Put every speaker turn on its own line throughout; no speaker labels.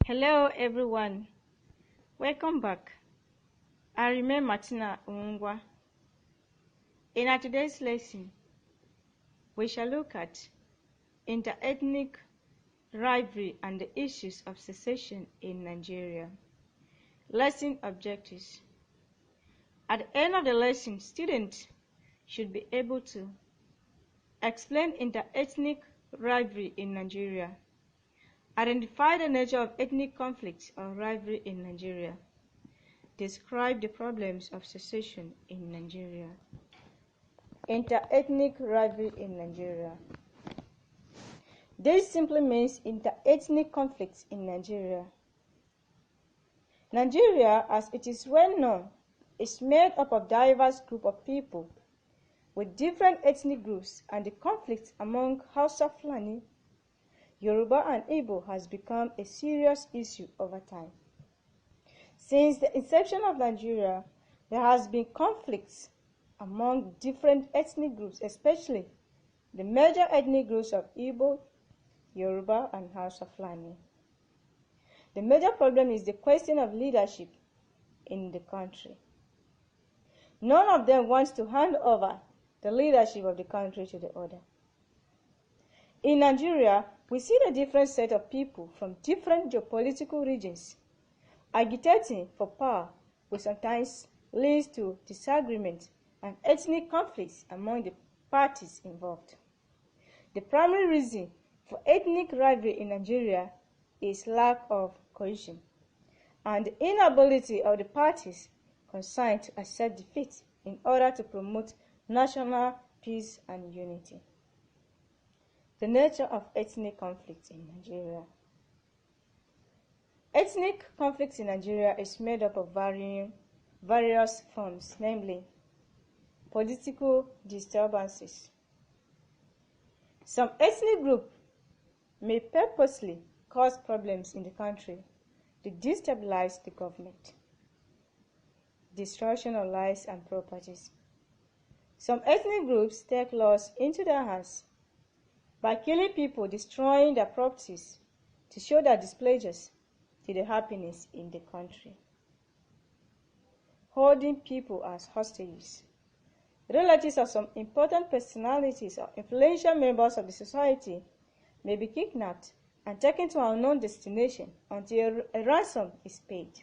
Hello everyone, welcome back. I remain Martina Ungwa. In our today's lesson, we shall look at interethnic rivalry and the issues of secession in Nigeria. Lesson objectives. At the end of the lesson, students should be able to explain interethnic rivalry in Nigeria, identify the nature of ethnic conflicts or rivalry in Nigeria, describe the problems of secession in Nigeria. Interethnic rivalry in Nigeria. This simply means interethnic conflicts in Nigeria. Nigeria, as it is well known, is made up of diverse group of people with different ethnic groups, and the conflict among Hausa Fulani, Yoruba and Igbo has become a serious issue over time. Since the inception of Nigeria, there has been conflicts among different ethnic groups, especially the major ethnic groups of Igbo, Yoruba, and Hausa Fulani. The major problem is the question of leadership in the country. None of them wants to hand over the leadership of the country to the other. In Nigeria, we see a different set of people from different geopolitical regions agitating for power, which sometimes leads to disagreement and ethnic conflicts among the parties involved. The primary reason for ethnic rivalry in Nigeria is lack of cohesion and the inability of the parties concerned to accept defeat in order to promote national peace and unity. The nature of ethnic conflict in Nigeria. Ethnic conflict in Nigeria is made up of various forms, namely political disturbances. Some ethnic groups may purposely cause problems in the country to destabilize the government. Destruction of lives and properties. Some ethnic groups take laws into their hands by killing people, destroying their properties to show their displeasure to the happiness in the country. Holding people as hostages. Relatives of some important personalities or influential members of the society may be kidnapped and taken to an unknown destination until a ransom is paid.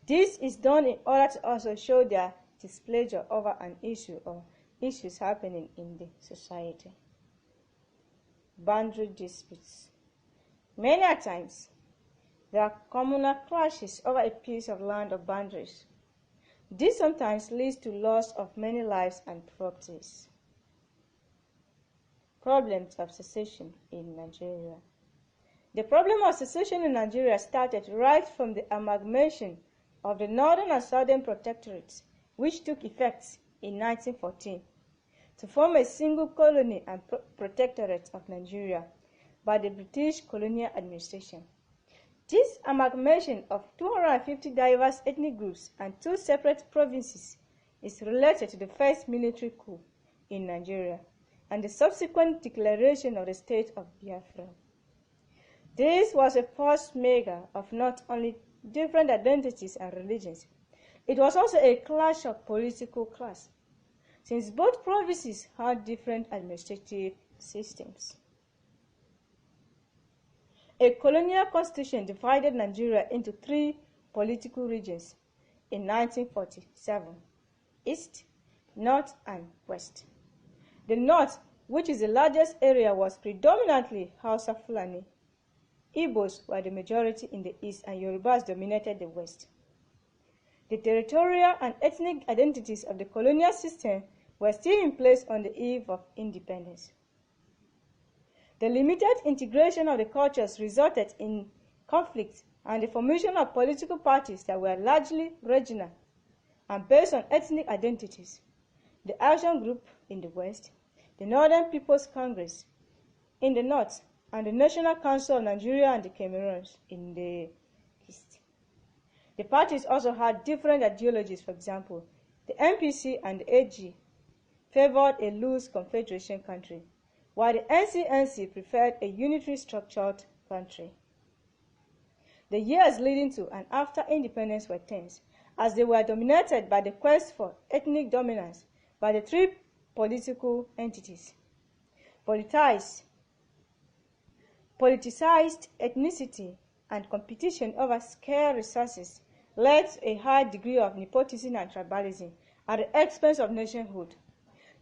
This is done in order to also show their displeasure over an issue or issues happening in the society. Boundary disputes. Many a times, there are communal clashes over a piece of land or boundaries. This sometimes leads to loss of many lives and properties. Problems of secession in Nigeria. The problem of secession in Nigeria started right from the amalgamation of the Northern and Southern Protectorates, which took effect in 1914, to form a single colony and protectorate of Nigeria by the British colonial administration. This amalgamation of 250 diverse ethnic groups and two separate provinces is related to the first military coup in Nigeria and the subsequent declaration of the state of Biafra. This was a first measure of not only different identities and religions, it was also a clash of political class, since both provinces had different administrative systems. A colonial constitution divided Nigeria into three political regions in 1947, East, North, and West. The North, which is the largest area, was predominantly Hausa Fulani. Igbos were the majority in the East, and Yorubas dominated the West. The territorial and ethnic identities of the colonial system were still in place on the eve of independence. The limited integration of the cultures resulted in conflict and the formation of political parties that were largely regional and based on ethnic identities. The Action Group in the West, the Northern People's Congress in the North, and the National Council of Nigeria and the Cameroons in the East. The parties also had different ideologies. For example, the MPC and the AG favored a loose confederation country, while the NCNC preferred a unitary structured country. The years leading to and after independence were tense, as they were dominated by the quest for ethnic dominance by the three political entities. Politicized ethnicity and competition over scarce resources led to a high degree of nepotism and tribalism at the expense of nationhood.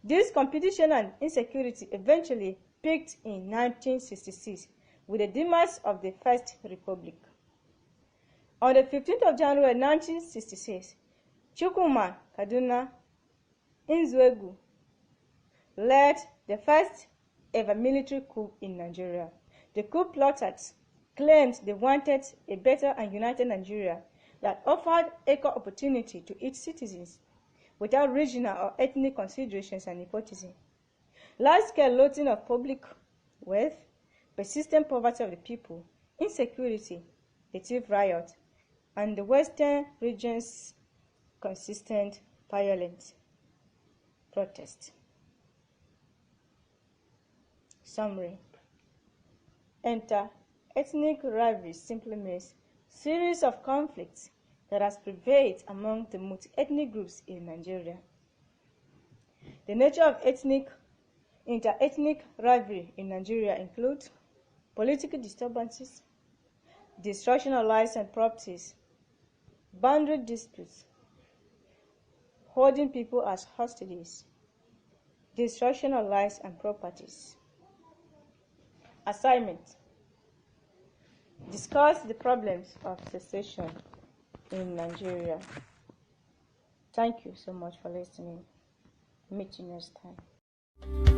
This competition and insecurity eventually peaked in 1966 with the demise of the First Republic. On the 15th of January 1966, Chukwuma Kaduna Nzwegu led the first ever military coup in Nigeria. The coup plotters claimed they wanted a better and united Nigeria that offered equal opportunity to its citizens without regional or ethnic considerations and nepotism. Large-scale looting of public wealth, persistent poverty of the people, insecurity, a thief riot, and the Western region's consistent violent protest. Summary. Ethnic rivalry simply means series of conflicts that has prevailed among the multi-ethnic groups in Nigeria. The nature of inter-ethnic rivalry in Nigeria includes political disturbances, destruction of lives and properties, boundary disputes, holding people as hostages, destruction of lives and properties. Assignment. Discuss the problems of secession in Nigeria. Thank you so much for listening. Meet you next time.